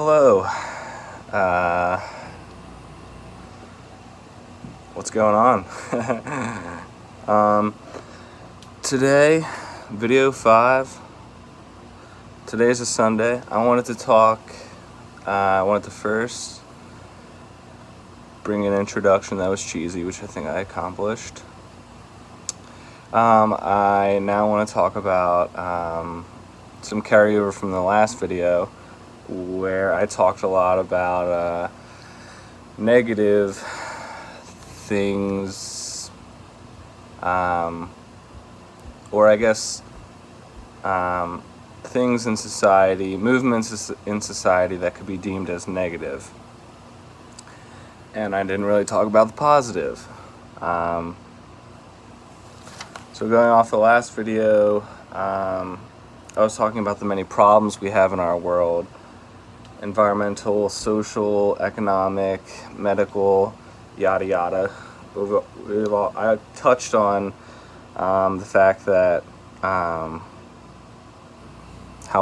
Hello. What's going on? Today, video 5. Today's a Sunday. I wanted to first bring an introduction that was cheesy, which I think I accomplished. I now want to talk about some carryover from the last video, where I talked a lot about negative things, or I guess things in society, movements in society that could be deemed as negative. And I didn't really talk about the positive. So going off the last video, I was talking about the many problems we have in our world: environmental, social, economic, medical, yada yada. I touched on the fact that how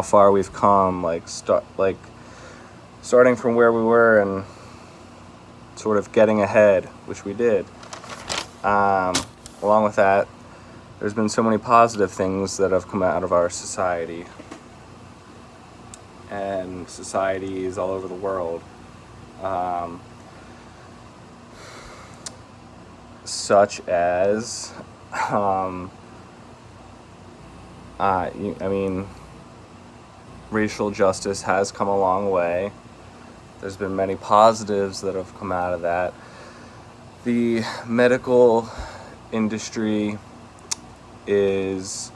far we've come, starting from where we were and sort of getting ahead, which we did. Along with that, there's been so many positive things that have come out of our society and societies all over the world, such as racial justice has come a long way. There's been many positives that have come out of that. The medical industry is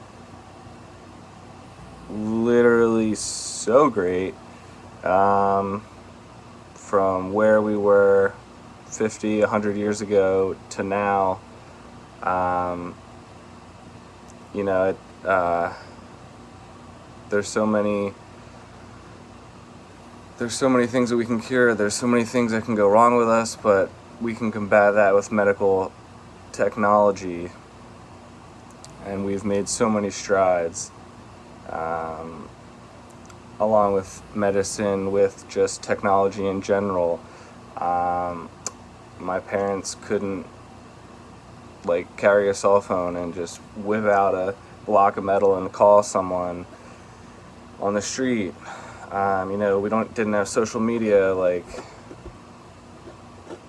literally so great, from where we were 50, 100 years ago to now. There's so many things that we can cure. There's so many things that can go wrong with us, but we can combat that with medical technology, and we've made so many strides, along with medicine, with just technology in general. My parents couldn't carry a cell phone and just whip out a block of metal and call someone on the street. We didn't have social media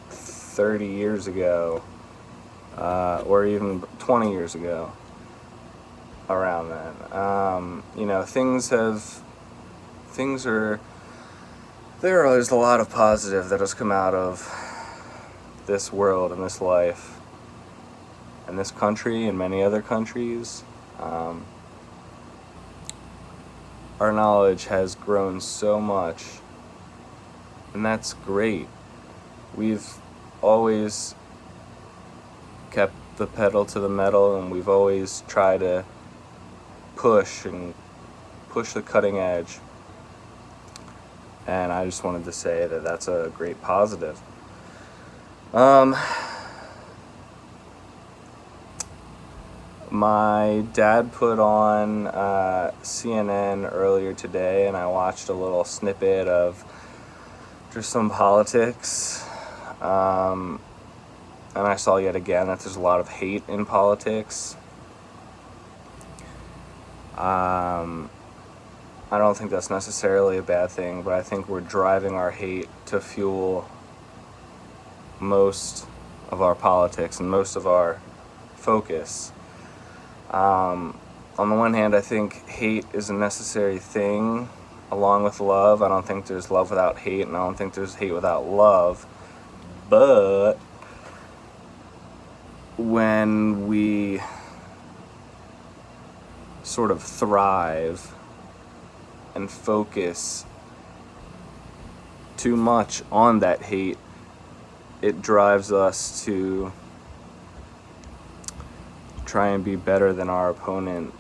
30 years ago, or even 20 years ago, around then. There's a lot of positive that has come out of this world and this life and this country and many other countries. Our knowledge has grown so much, and that's great. We've always kept the pedal to the metal, and we've always tried to push the cutting edge. And I just wanted to say that that's a great positive. My dad put on CNN earlier today, and I watched a little snippet of just some politics. And I saw yet again that there's a lot of hate in politics. I don't think that's necessarily a bad thing, but I think we're driving our hate to fuel most of our politics and most of our focus. On the one hand, I think hate is a necessary thing along with love. I don't think there's love without hate, and I don't think there's hate without love. But when we sort of thrive and focus too much on that hate, it drives us to try and be better than our opponent,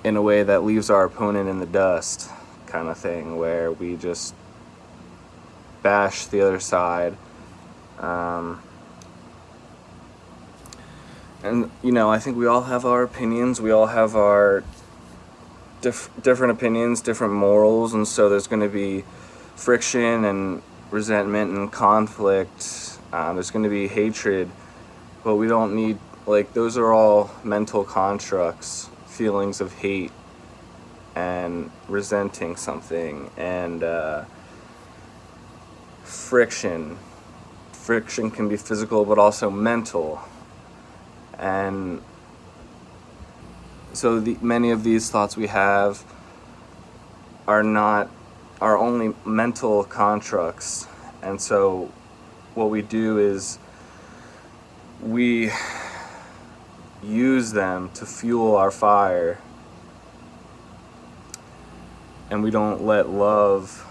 in a way that leaves our opponent in the dust, kind of thing, where we just bash the other side. And, I think we all have our opinions, we all have our different opinions, different morals, and so there's going to be friction and resentment and conflict. There's going to be hatred, but we don't need, like, those are all mental constructs, feelings of hate and resenting something, and friction. Friction can be physical, but also mental. And so many of these thoughts we have are only mental constructs. And so what we do is we use them to fuel our fire, and we don't let love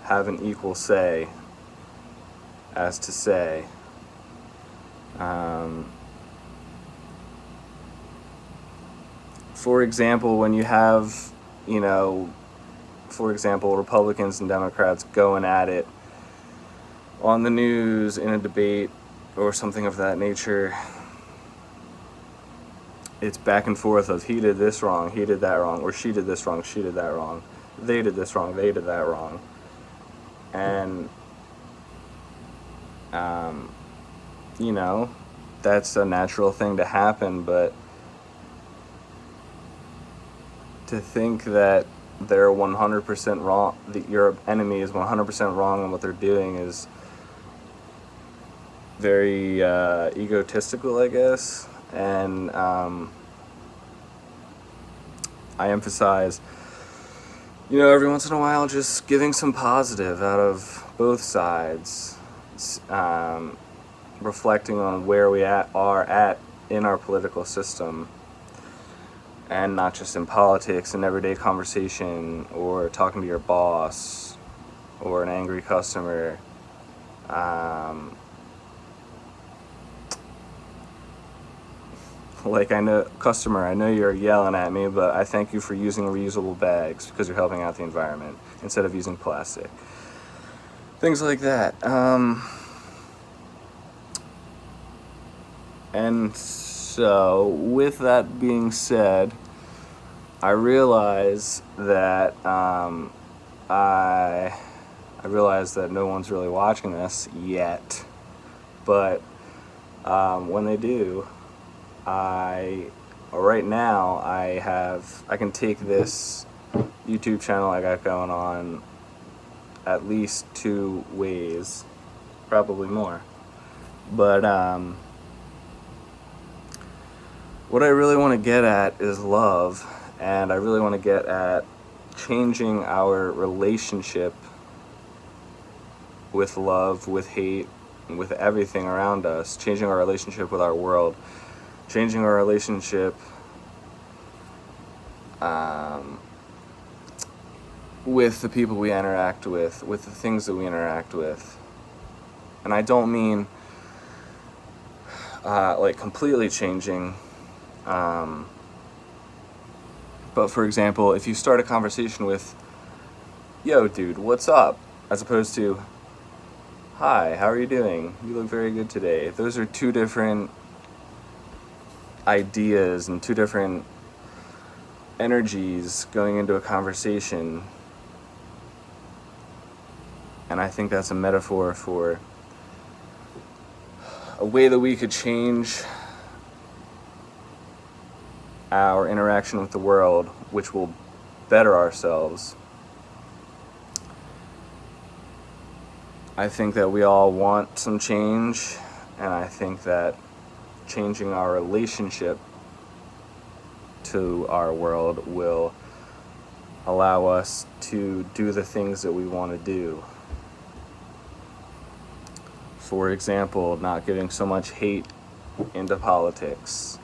have an equal say as to say. For example, when you have, for example, Republicans and Democrats going at it on the news in a debate or something of that nature, it's back and forth of he did this wrong, he did that wrong, or she did this wrong, she did that wrong, they did this wrong, they did that wrong. And, that's a natural thing to happen, but to think that they're 100% wrong, that your enemy is 100% wrong in what they're doing is very egotistical, I guess. And I emphasize, every once in a while just giving some positive out of both sides, reflecting on where we are at in our political system, and not just in politics and everyday conversation or talking to your boss or an angry customer. Like, I know you're yelling at me, but I thank you for using reusable bags because you're helping out the environment instead of using plastic. Things like that. And so, with that being said, I realize that I realize that no one's really watching this yet, but when they do, right now I can take this YouTube channel I got going on at least 2 ways, probably more. But what I really want to get at is love, and I really want to get at changing our relationship with love, with hate, and with everything around us, changing our relationship with our world, changing our relationship with the people we interact with the things that we interact with. And I don't mean like completely changing, but for example, if you start a conversation with, "Yo, dude, what's up?" as opposed to, "Hi, how are you doing? You look very good today." Those are 2 different ideas and 2 different energies going into a conversation. And I think that's a metaphor for a way that we could change our interaction with the world, which will better ourselves. I think that we all want some change, and I think that changing our relationship to our world will allow us to do the things that we want to do. For example, not getting so much hate into politics.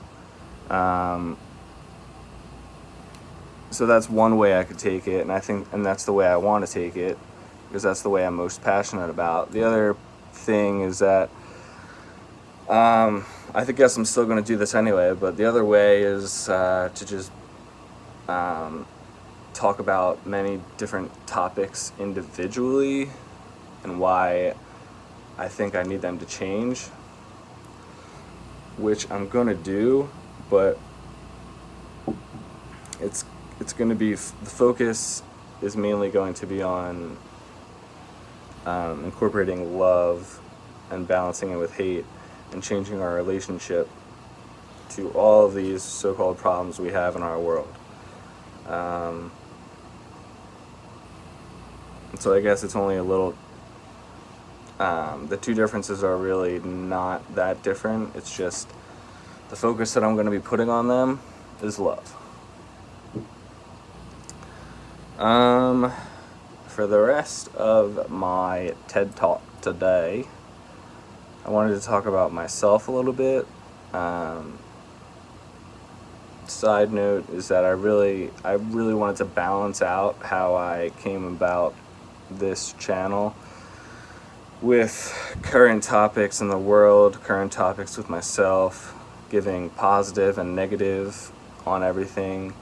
So that's one way I could take it, and that's the way I want to take it, because that's the way I'm most passionate about. The other thing is that I guess I'm still going to do this anyway, but the other way is to just talk about many different topics individually and why I think I need them to change, which I'm going to do, but it's going to be, the focus is mainly going to be on incorporating love and balancing it with hate and changing our relationship to all of these so-called problems we have in our world. And so I guess it's only a little, the two differences are really not that different. It's just the focus that I'm going to be putting on them is love. For the rest of my TED Talk today, I wanted to talk about myself a little bit. Side note is that I really wanted to balance out how I came about this channel with current topics in the world, current topics with myself, giving positive and negative on everything.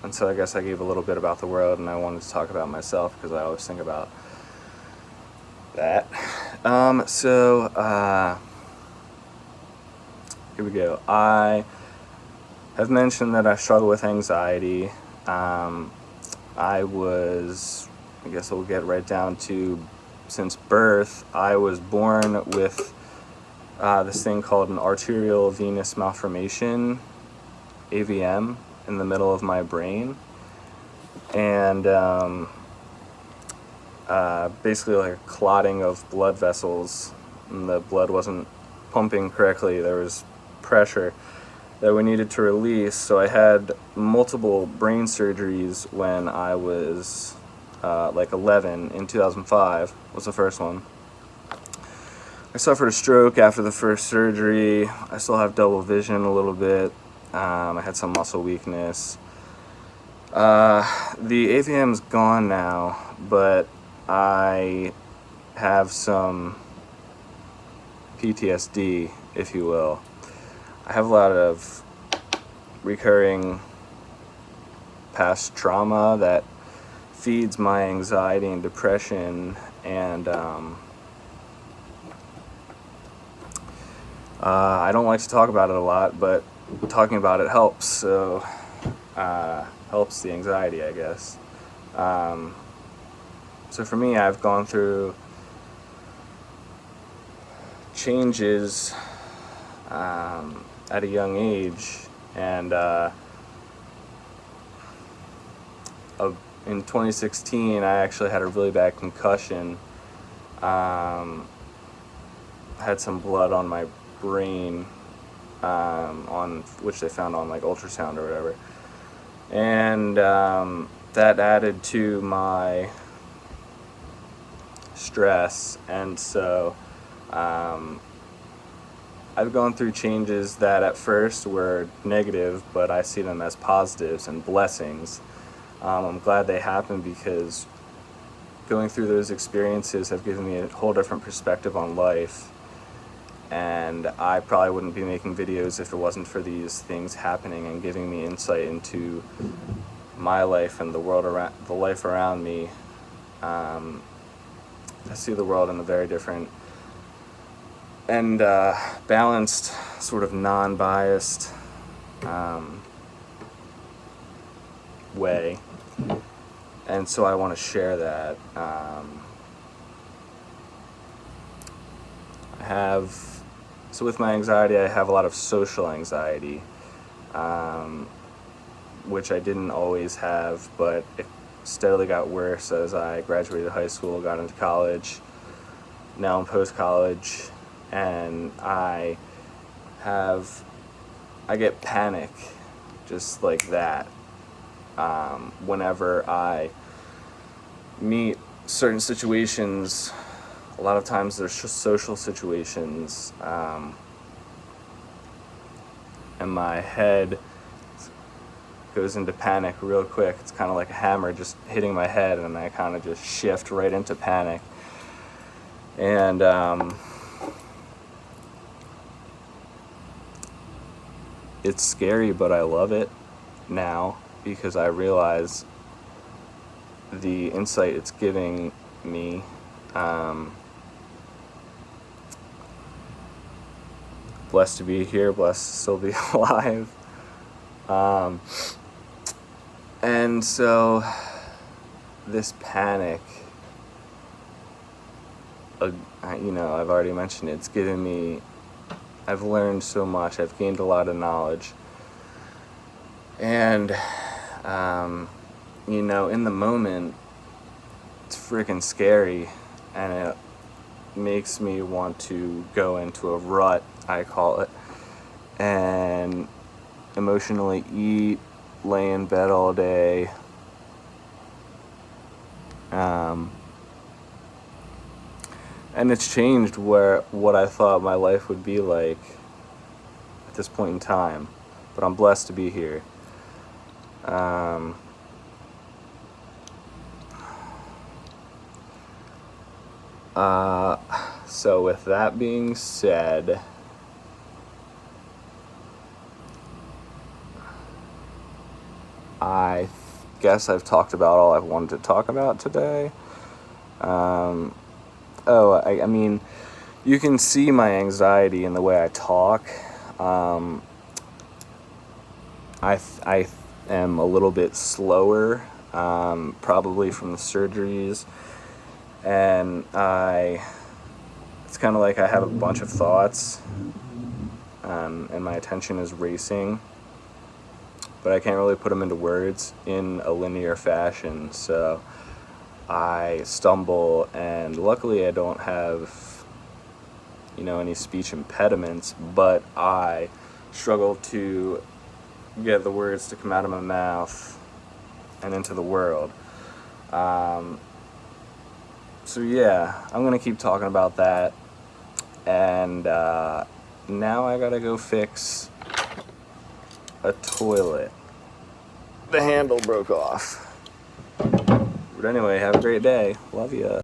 And so I guess I gave a little bit about the world, and I wanted to talk about myself because I always think about that. Here we go. I have mentioned that I struggle with anxiety. I guess we'll get right down to, since birth, I was born with this thing called an arterial venous malformation, AVM, in the middle of my brain. And basically like a clotting of blood vessels, and the blood wasn't pumping correctly. There was pressure that we needed to release, so I had multiple brain surgeries when I was like 11. In 2005 was the first one. I suffered a stroke after the first surgery. I still have double vision a little bit. I had some muscle weakness. The AVM's gone now, but I have some PTSD, if you will. I have a lot of recurring past trauma that feeds my anxiety and depression, and I don't like to talk about it a lot, but talking about it helps, so helps the anxiety, I guess. So for me, I've gone through changes at a young age, and in 2016 I actually had a really bad concussion. Had some blood on my brain, on which they found on like ultrasound or whatever, and that added to my stress, and so I've gone through changes that at first were negative, but I see them as positives and blessings. I'm glad they happened because going through those experiences have given me a whole different perspective on life, and I probably wouldn't be making videos if it wasn't for these things happening and giving me insight into my life and the world around, the life around me. I see the world in a very different and balanced, sort of non-biased way, and so I want to share that. So with my anxiety, I have a lot of social anxiety, which I didn't always have, but it steadily got worse as I graduated high school, got into college, now in post-college, and I get panic just like that whenever I meet certain situations. A lot of times there's just social situations, and my head goes into panic real quick. It's kind of like a hammer just hitting my head, and I kind of just shift right into panic. And it's scary, but I love it now because I realize the insight it's giving me. Blessed to be here, blessed to still be alive. And so this panic, you know, I've already mentioned it, it's given me, I've learned so much, I've gained a lot of knowledge, and you know, in the moment it's freaking scary, and it makes me want to go into a rut, I call it, and emotionally eat, lay in bed all day, and it's changed what I thought my life would be like at this point in time, but I'm blessed to be here. So with that being said, I guess I've talked about all I wanted to talk about today. I mean, you can see my anxiety in the way I talk. I am a little bit slower, probably from the surgeries, and it's kind of like I have a bunch of thoughts, and my attention is racing, but I can't really put them into words in a linear fashion, so I stumble, and luckily I don't have, you know, any speech impediments, but I struggle to get the words to come out of my mouth and into the world. So yeah, I'm gonna keep talking about that, and now I gotta go fix a toilet. The handle broke off. But anyway, have a great day. Love ya.